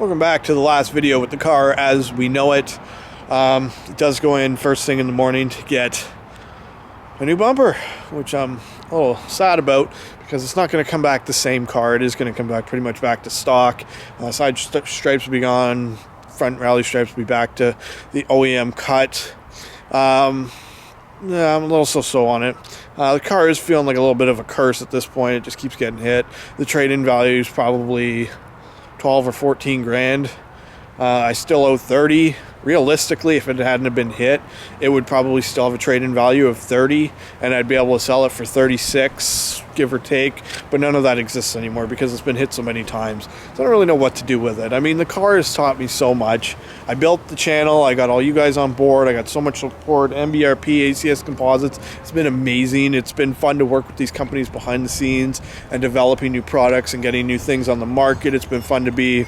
Welcome back to the last video with the car as we know it. It does go in first thing in the morning to get a new bumper, which I'm a little sad about because it's not going to come back the same car. It is going to come back pretty much back to stock. Side stripes will be gone. Front rally stripes will be back to the OEM cut. Yeah, I'm a little so-so on it. The car is feeling like a little bit of a curse at this point. It just keeps getting hit. The trade-in value is probably 12 or 14 grand. I still owe 30. Realistically, if it hadn't have been hit, it would probably still have a trade-in value of 30, and I'd be able to sell it for 36, give or take. But none of that exists anymore because it's been hit so many times. So I don't really know what to do with it. I mean, the car has taught me so much. I built the channel. I got all you guys on board. I got so much support. MBRP, ACS Composites. It's been amazing. It's been fun to work with these companies behind the scenes and developing new products and getting new things on the market. It's been fun to be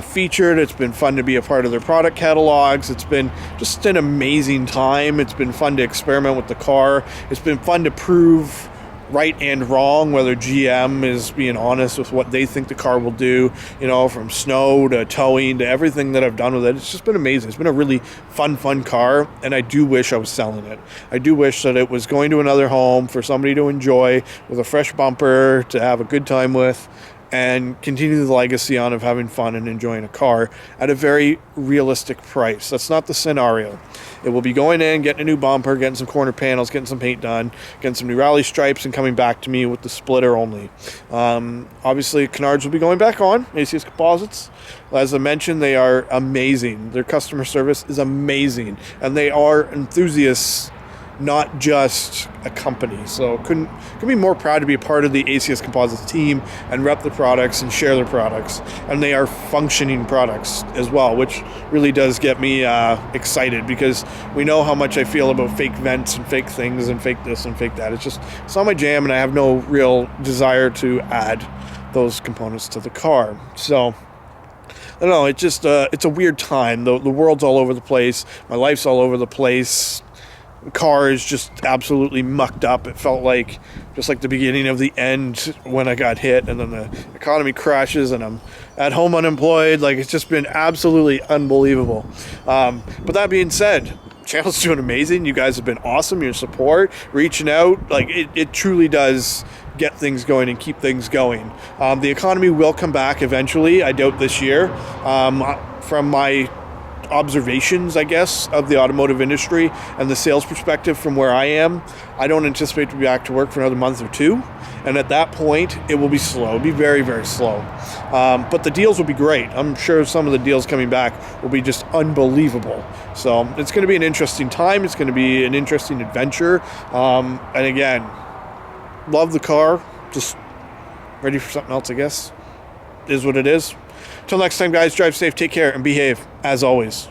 featured. It's been fun to be a part of their product catalogs. It's been just an amazing time. It's been fun to experiment with the car. It's been fun to prove right and wrong, whether GM is being honest with what they think the car will do, you know, from snow to towing to everything that I've done with it. It's just been amazing. It's been a really fun car, and I do wish I was selling it. I do wish that it was going to another home for somebody to enjoy with a fresh bumper to have a good time with, and continue the legacy on of having fun and enjoying a car at a very realistic price. That's not the scenario. It will be going in, getting a new bumper, getting some corner panels, getting some paint done, getting some new rally stripes, and coming back to me with the splitter only. Obviously, canards will be going back on, ACS Composites. As I mentioned, they are amazing. Their customer service is amazing, and they are enthusiasts, not just a company. So couldn't be more proud to be a part of the ACS Composites team and rep the products and share their products. And they are functioning products as well, which really does get me excited, because we know how much I feel about fake vents and fake things and fake this and fake that. It's not my jam, and I have no real desire to add those components to the car. So I don't know, it's a weird time. The world's all over the place. My life's all over the place. The car is just absolutely mucked up. It felt like just like the beginning of the end when I got hit, and then the economy crashes and I'm at home unemployed. Like, it's just been absolutely unbelievable. But that being said, channel's doing amazing. You guys have been awesome. Your support, reaching out, like it truly does get things going and keep things going. The economy will come back eventually. I doubt this year. From my observations, I guess, of the automotive industry and the sales perspective from where I am, I don't anticipate to be back to work for another month or two. And at that point, it will be slow. It'll be very, very slow. But the deals will be great. I'm sure some of the deals coming back will be just unbelievable. So it's going to be an interesting time. It's going to be an interesting adventure. And again, love the car. Just ready for something else, I guess. Is what it is. Till next time, guys, drive safe, take care, and behave, as always.